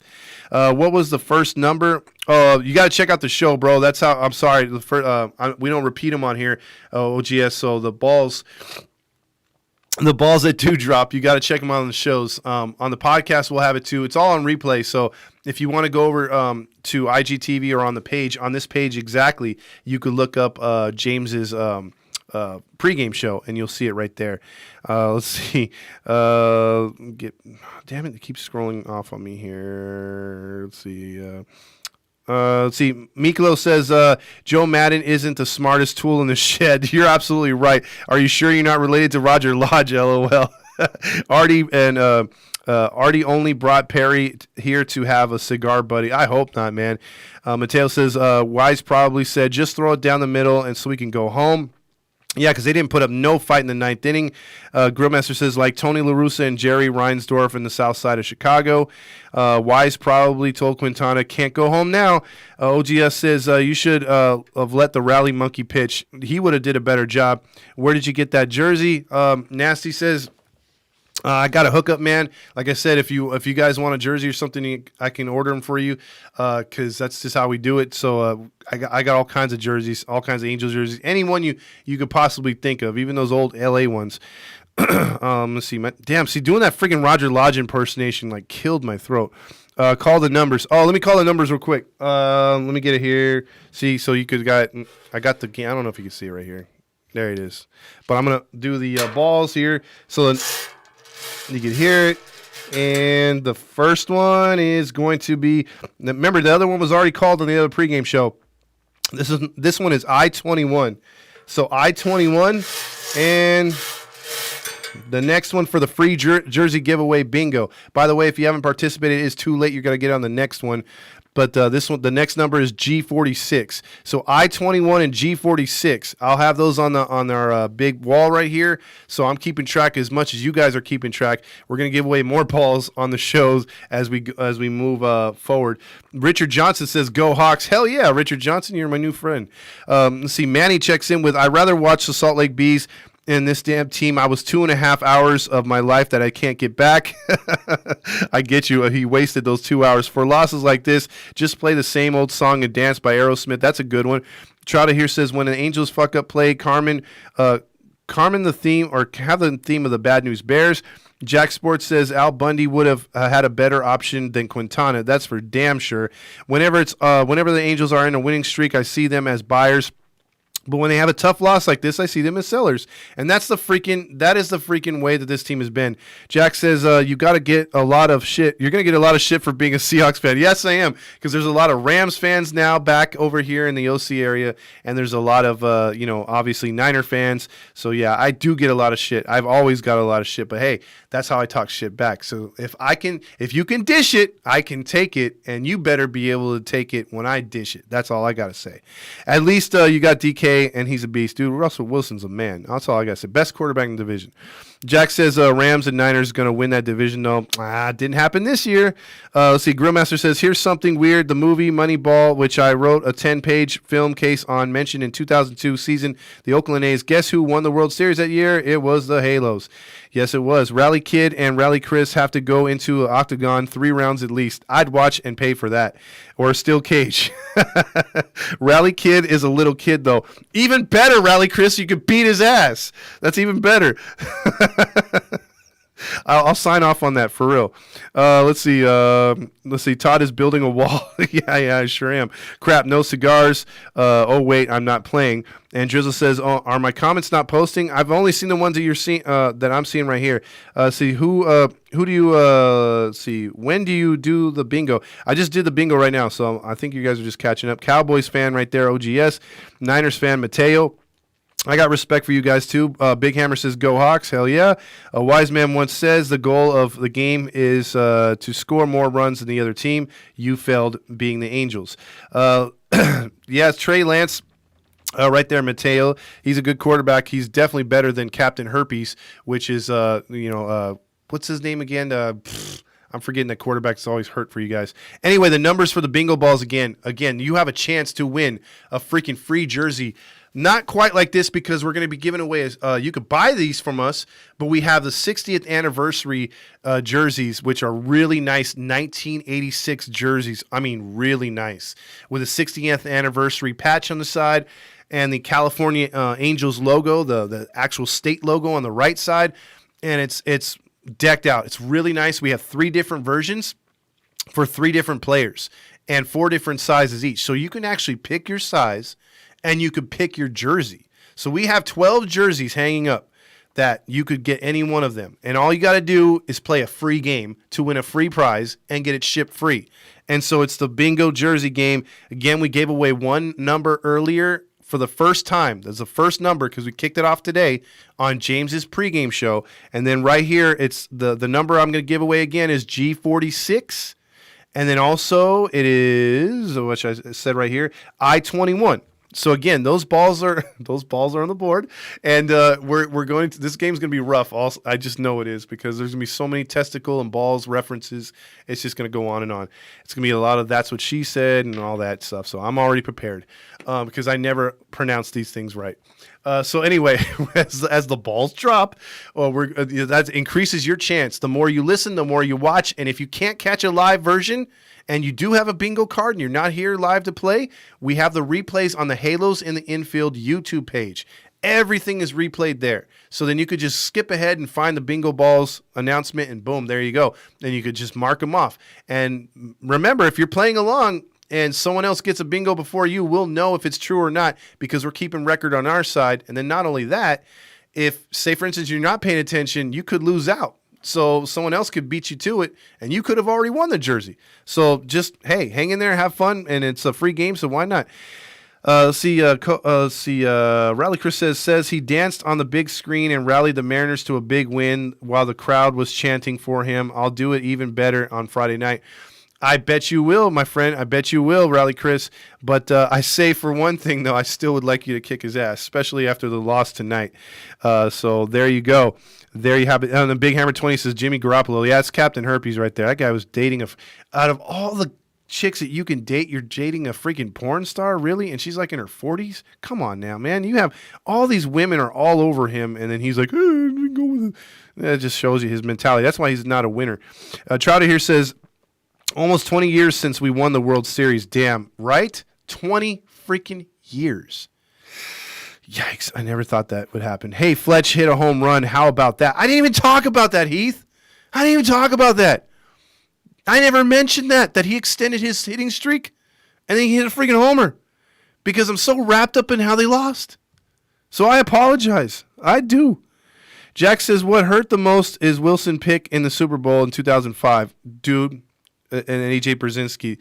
What was the first number? You got to check out the show, bro. That's how. I'm sorry. We don't repeat them on here. OGS. So the balls that do drop, you got to check them out on the shows. On the podcast, we'll have it too. It's all on replay. So if you want to go over to IGTV or on the page, on this page exactly, you could look up James's pregame show, and you'll see it right there. Let's see. Damn it, it keeps scrolling off on me here. Let's see. Miklo says Joe Madden isn't the smartest tool in the shed. You're absolutely right. Are you sure you're not related to Roger Lodge? LOL. Artie only brought Perry here to have a cigar, buddy. I hope not, man. Mateo says Wise probably said just throw it down the middle and so we can go home. Yeah, because they didn't put up no fight in the ninth inning. Grillmaster says, like Tony La Russa and Jerry Reinsdorf in the south side of Chicago. Wise probably told Quintana, can't go home now. OGS says, you should have let the rally monkey pitch. He would have did a better job. Where did you get that jersey? Nasty says, I got a hookup, man. Like I said, if you guys want a jersey or something, I can order them for you because that's just how we do it. So I got all kinds of jerseys, all kinds of Angels jerseys, any one you could possibly think of, even those old LA ones. Let's see. Doing that freaking Roger Lodge impersonation killed my throat. Call the numbers. Oh, let me call the numbers real quick. Let me get it here. See, so you could I got the game. I don't know if you can see it right here. There it is. But I'm gonna do the balls here. So then you can hear it. And the first one is going to be, remember the other one was already called on the other pregame show. This one is I-21. So I-21 and the next one for the free jersey giveaway bingo. By the way, if you haven't participated, it is too late. You're going to get on the next one. But the next number is G46. So I-21 and G46. I'll have those on our big wall right here. So I'm keeping track as much as you guys are keeping track. We're gonna give away more balls on the shows as we move forward. Richard Johnson says, "Go Hawks!" Hell yeah, Richard Johnson, you're my new friend. Let's see. Manny checks in with, "I'd rather watch the Salt Lake Bees in this damn team. I was 2.5 hours of my life that I can't get back." I get you. He wasted those 2 hours. For losses like this, just play the same old song and dance by Aerosmith. That's a good one. Trouta here says, when the Angels fuck up play, Carmen the theme, or have the theme of the Bad News Bears. Jack Sports says Al Bundy would have had a better option than Quintana. That's for damn sure. Whenever the Angels are in a winning streak, I see them as buyers. But when they have a tough loss like this, I see them as sellers. And that is the freaking way that this team has been. Jack says, you got to get a lot of shit. You're going to get a lot of shit for being a Seahawks fan. Yes, I am. Because there's a lot of Rams fans now back over here in the OC area. And there's a lot of, obviously Niner fans. So, yeah, I do get a lot of shit. I've always got a lot of shit. But, hey, that's how I talk shit back. So if you can dish it, I can take it. And you better be able to take it when I dish it. That's all I got to say. At least you got DK. And he's a beast, dude. Russell Wilson's a man. That's all I got to say. Best quarterback in the division. Jack says Rams and Niners going to win that division. No, didn't happen this year. Let's see. Grillmaster says, here's something weird. The movie Moneyball, which I wrote a 10-page film case on, mentioned in 2002 season, the Oakland A's. Guess who won the World Series that year? It was the Halos. Yes, it was. Rally Kid and Rally Chris have to go into an octagon 3 rounds at least. I'd watch and pay for that. Or a steel cage. Rally Kid is a little kid, though. Even better, Rally Chris, you could beat his ass. That's even better. I'll sign off on that for real. Let's see. Let's see. Todd is building a wall. Yeah, I sure am. Crap, no cigars. Oh wait, I'm not playing. And Drizzle says, "Oh, are my comments not posting? I've only seen the ones that you're seeing. That I'm seeing right here. See who do you see? When do you do the bingo? I just did the bingo right now, so I think you guys are just catching up. Cowboys fan right there. OGS. Niners fan Mateo. I got respect for you guys, too. Big Hammer says, go Hawks. Hell yeah. A wise man once says the goal of the game is to score more runs than the other team. You failed being the Angels. Yeah, Trey Lance. Right there, Mateo. He's a good quarterback. He's definitely better than Captain Herpes, which is, what's his name again? I'm forgetting that quarterback's always hurt for you guys. Anyway, the numbers for the bingo balls again. Again, you have a chance to win a freaking free jersey. Not quite like this because we're going to be giving away, you could buy these from us, but we have the 60th anniversary jerseys, which are really nice 1986 jerseys. I mean, really nice. With a 60th anniversary patch on the side and the California Angels logo, the actual state logo on the right side. And it's decked out. It's really nice. We have 3 different versions for 3 different players and 4 different sizes each. So you can actually pick your size and you could pick your jersey. So we have 12 jerseys hanging up that you could get any one of them. And all you got to do is play a free game to win a free prize and get it shipped free. And so it's the bingo jersey game. Again, we gave away one number earlier for the first time. That's the first number because we kicked it off today on James's pregame show. And then right here, it's the number I'm going to give away again is G46. And then also it is, which I said right here, I-21. So again, those balls are on the board, and we're going to. This game's going to be rough. Also, I just know it is because there's going to be so many testicle and balls references. It's just going to go on and on. It's going to be a lot of that's what she said and all that stuff. So I'm already prepared because I never pronounce these things right. So anyway, as the balls drop, that increases your chance. The more you listen, the more you watch, and if you can't catch a live version. And you do have a bingo card and you're not here live to play, we have the replays on the Halos in the Infield YouTube page. Everything is replayed there. So then you could just skip ahead and find the bingo balls announcement and boom, there you go. Then you could just mark them off. And remember, if you're playing along and someone else gets a bingo before you, we'll know if it's true or not because we're keeping record on our side. And then not only that, if, say, for instance, you're not paying attention, you could lose out. So someone else could beat you to it, and you could have already won the jersey. So just, hey, hang in there, have fun, and it's a free game, so why not? Rally Chris says he danced on the big screen and rallied the Mariners to a big win while the crowd was chanting for him. I'll do it even better on Friday night. I bet you will, my friend. I bet you will, Rally Chris. But I say for one thing, though, I still would like you to kick his ass, especially after the loss tonight. So there you go. There you have it. And the Big Hammer 20 says Jimmy Garoppolo. Yeah, it's Captain Herpes right there. That guy was dating out of all the chicks that you can date, you're dating a freaking porn star, really? And she's like in her 40s? Come on now, man. You have all these women are all over him, and then he's like, we go with it. That just shows you his mentality. That's why he's not a winner. Trouter here says, almost 20 years since we won the World Series. Damn, right? 20 freaking years. Yikes, I never thought that would happen. Hey, Fletch hit a home run. How about that? I didn't even talk about that, Heath. I didn't even talk about that. I never mentioned that he extended his hitting streak and then he hit a freaking homer because I'm so wrapped up in how they lost. So I apologize. I do. Jack says, what hurt the most is Wilson pick in the Super Bowl in 2005. Dude, and A.J. Brzezinski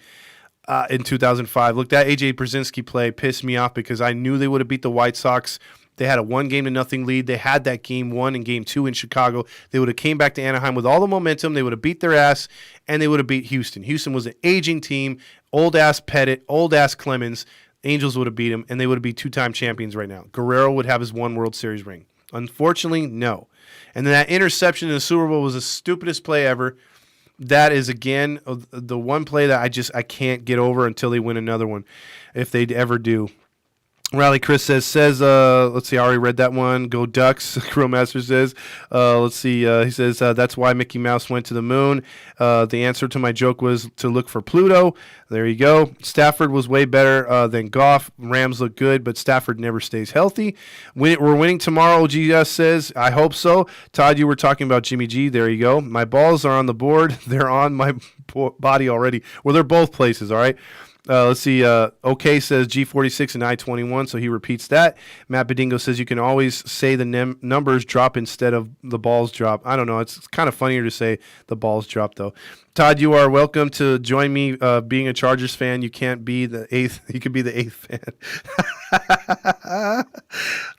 in 2005. Look, that A.J. Brzezinski play pissed me off because I knew they would have beat the White Sox. They had a 1-0 lead. They had that game 1 and game 2 in Chicago. They would have came back to Anaheim with all the momentum. They would have beat their ass, and they would have beat Houston. Houston was an aging team, old-ass Pettit, old-ass Clemens. Angels would have beat them, and they would have been 2-time champions right now. Guerrero would have his 1 World Series ring. Unfortunately, no. And then that interception in the Super Bowl was the stupidest play ever. That is, again, the one play that I can't get over until they win another one, if they ever do. Rally Chris says, let's see, I already read that one. Go Ducks, Crowmaster says. Let's see, he says, that's why Mickey Mouse went to the moon. The answer to my joke was to look for Pluto. There you go. Stafford was way better than Goff. Rams look good, but Stafford never stays healthy. We're winning tomorrow, GS says. I hope so. Todd, you were talking about Jimmy G. There you go. My balls are on the board. They're on my body already. Well, they're both places, all right? Let's see. OK says G46 and I-21, so he repeats that. Matt Bedingo says you can always say the numbers drop instead of the balls drop. I don't know. It's kind of funnier to say the balls drop, though. Todd, you are welcome to join me being a Chargers fan. You can't be the eighth. You could be the eighth fan.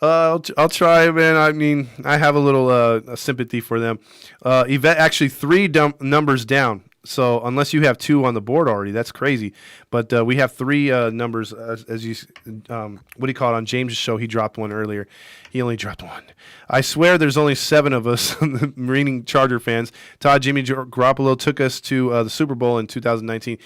I'll try, man. I mean, I have a little sympathy for them. Yvette, actually, 3 numbers down. So unless you have 2 on the board already, that's crazy. But we have 3 numbers, as you, what do you call it? On James' show, he dropped one earlier. He only dropped 1. I swear there's only 7 of us, meaning Charger fans. Todd, Jimmy Garoppolo took us to the Super Bowl in 2019.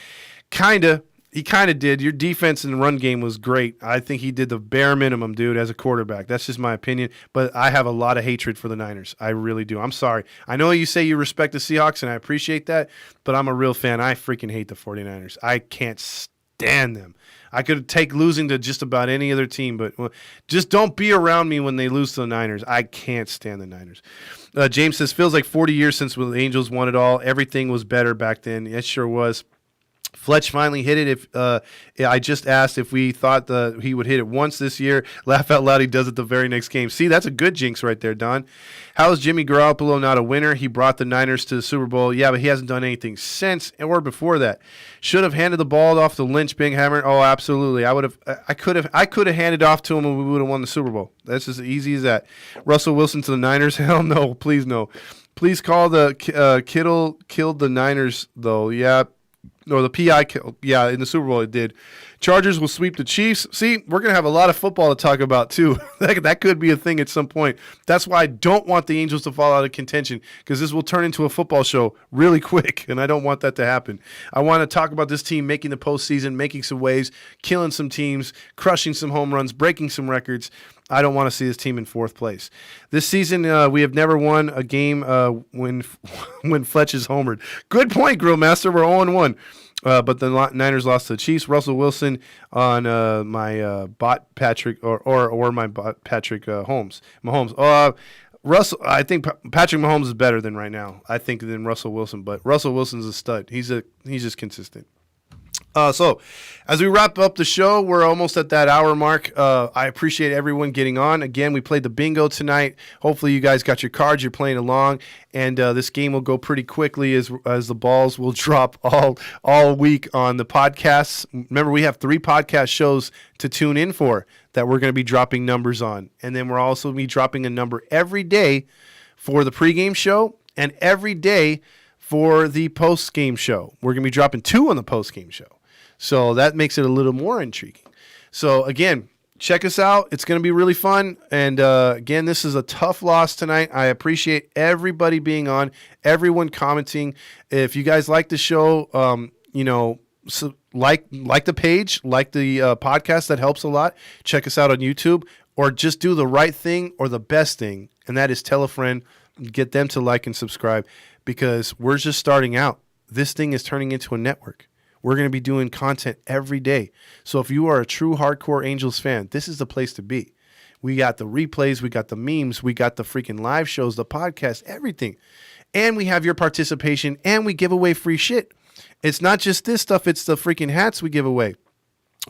He kind of did. Your defense and run game was great. I think he did the bare minimum, dude, as a quarterback. That's just my opinion. But I have a lot of hatred for the Niners. I really do. I'm sorry. I know you say you respect the Seahawks, and I appreciate that, but I'm a real fan. I freaking hate the 49ers. I can't stand them. I could take losing to just about any other team, but just don't be around me when they lose to the Niners. I can't stand the Niners. James says, feels like 40 years since the Angels won it all. Everything was better back then. It sure was. Fletch finally hit it. If I just asked if we thought he would hit it once this year. Laugh out loud, he does it the very next game. See, that's a good jinx right there, Don. How is Jimmy Garoppolo not a winner? He brought the Niners to the Super Bowl. Yeah, but he hasn't done anything since or before that. Should have handed the ball off to Lynch, Big Hammer. Oh, absolutely. I could have handed off to him and we would have won the Super Bowl. That's as easy as that. Russell Wilson to the Niners? Hell no, please no. Please call the Kittle killed the Niners though. Yeah. Or the PI killed. Yeah, in the Super Bowl it did. Chargers will sweep the Chiefs. See, we're going to have a lot of football to talk about, too. That could be a thing at some point. That's why I don't want the Angels to fall out of contention, because this will turn into a football show really quick, and I don't want that to happen. I want to talk about this team making the postseason, making some waves, killing some teams, crushing some home runs, breaking some records. I don't want to see this team in 4th place. This season, we have never won a game when Fletch is homered. Good point, Grillmaster. We're 0-1. But the Niners lost to the Chiefs. Russell Wilson on my bot Patrick or my bot Patrick Mahomes. Russell, I think Patrick Mahomes is better than right now. I think than Russell Wilson, but Russell Wilson's a stud. He's just consistent. So, as we wrap up the show, we're almost at that hour mark. I appreciate everyone getting on. Again, we played the bingo tonight. Hopefully, you guys got your cards. You're playing along, and this game will go pretty quickly as the balls will drop all week on the podcasts. Remember, we have 3 podcast shows to tune in for that we're going to be dropping numbers on, and then we're also going to be dropping a number every day for the pregame show and every day for the postgame show. We're going to be dropping 2 on the postgame show. So that makes it a little more intriguing. So, again, check us out. It's going to be really fun. And, again, this is a tough loss tonight. I appreciate everybody being on, everyone commenting. If you guys like the show, so like the page, like the podcast. That helps a lot. Check us out on YouTube. Or just do the right thing or the best thing, and that is tell a friend, get them to like and subscribe, because we're just starting out. This thing is turning into a network. We're going to be doing content every day. So if you are a true hardcore Angels fan, this is the place to be. We got the replays, we got the memes, we got the freaking live shows, the podcast, everything. And we have your participation, and we give away free shit. It's not just this stuff, it's the freaking hats we give away.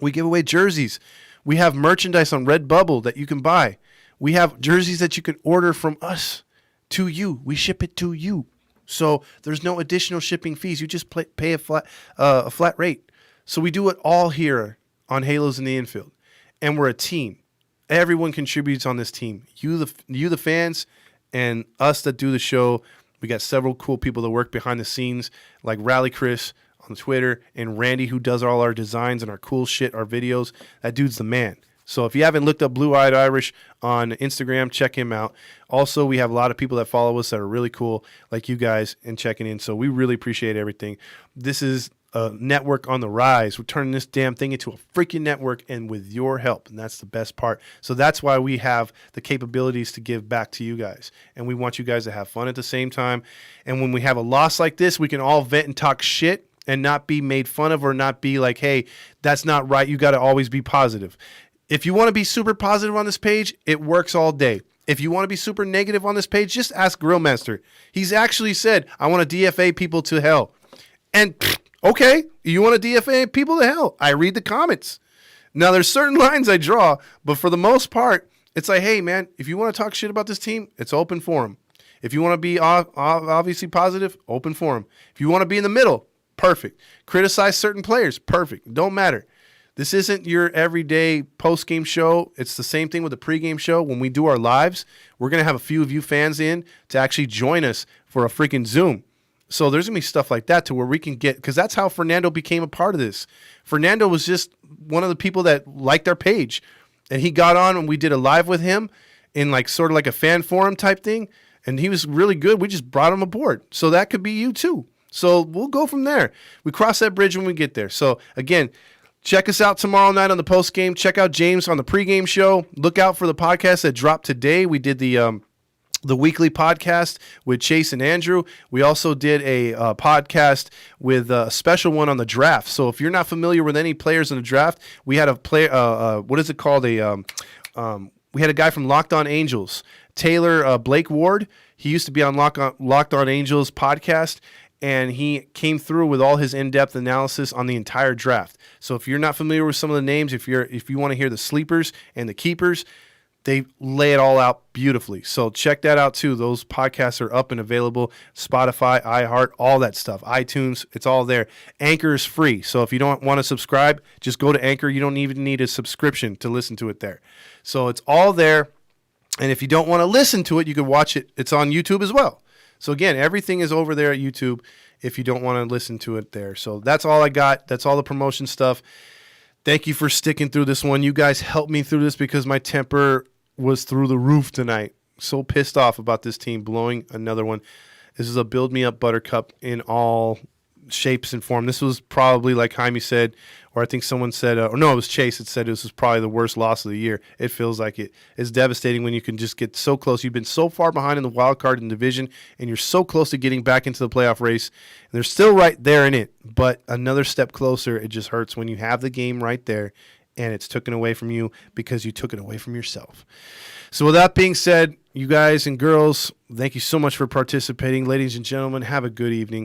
We give away jerseys. We have merchandise on Redbubble that you can buy. We have jerseys that you can order from us to you. We ship it to you. So there's no additional shipping fees. You just pay a flat rate. So we do it all here on Halos in the Infield, and we're a team. Everyone contributes on this team. You the fans, and us that do the show. We got several cool people that work behind the scenes, like Rally Chris on Twitter, and Randy, who does all our designs and our cool shit, our videos. That dude's the man. So if you haven't looked up Blue-Eyed Irish on Instagram, check him out. Also, we have a lot of people that follow us that are really cool, like you guys, and checking in. So we really appreciate everything. This is a network on the rise. We're turning this damn thing into a freaking network, and with your help, and that's the best part. So that's why we have the capabilities to give back to you guys, and we want you guys to have fun at the same time. And when we have a loss like this, we can all vent and talk shit and not be made fun of or not be like, hey, that's not right. You got to always be positive. If you want to be super positive on this page, it works all day. If you want to be super negative on this page, just ask Grillmaster. He's actually said, I want to DFA people to hell. And okay, you want to DFA people to hell. I read the comments. Now, there's certain lines I draw, but for the most part, it's like, hey, man, if you want to talk shit about this team, it's open forum. If you want to be obviously positive, open forum. If you want to be in the middle, perfect. Criticize certain players, perfect. Don't matter. This isn't your everyday post-game show. It's the same thing with the pre-game show. When we do our lives, we're going to have a few of you fans in to actually join us for a freaking Zoom. So there's going to be stuff like that to where we can get, because that's how Fernando became a part of this. Fernando was just one of the people that liked our page. And he got on and we did a live with him in like sort of like a fan forum type thing. And he was really good. We just brought him aboard. So that could be you too. So we'll go from there. We cross that bridge when we get there. So again, check us out tomorrow night on the post game. Check out James on the pregame show. Look out for the podcast that dropped today. We did the weekly podcast with Chase and Andrew. We also did a podcast with a special one on the draft. So if you're not familiar with any players in the draft, we had a player. What is it called? We had a guy from Locked On Angels, Taylor Blake Ward. He used to be on Locked On Angels podcast. And he came through with all his in-depth analysis on the entire draft. So if you're not familiar with some of the names, if you want to hear the sleepers and the keepers, they lay it all out beautifully. So check that out too. Those podcasts are up and available. Spotify, iHeart, all that stuff. iTunes, it's all there. Anchor is free. So if you don't want to subscribe, just go to Anchor. You don't even need a subscription to listen to it there. So it's all there. And if you don't want to listen to it, you can watch it. It's on YouTube as well. So again, everything is over there at YouTube if you don't want to listen to it there. So that's all I got. That's all the promotion stuff. Thank you for sticking through this one. You guys helped me through this because my temper was through the roof tonight. So pissed off about this team blowing another one. This is a build me up Buttercup in all shapes and form. This was probably, like Jaime said, or I think someone said, or no, it was Chase that said this was probably the worst loss of the year. It feels like it. It's devastating when you can just get so close. You've been so far behind in the wild card and division, and you're so close to getting back into the playoff race. And they're still right there in it, but another step closer. It just hurts when you have the game right there, and it's taken away from you because you took it away from yourself. So with that being said, you guys and girls, thank you so much for participating. Ladies and gentlemen, have a good evening.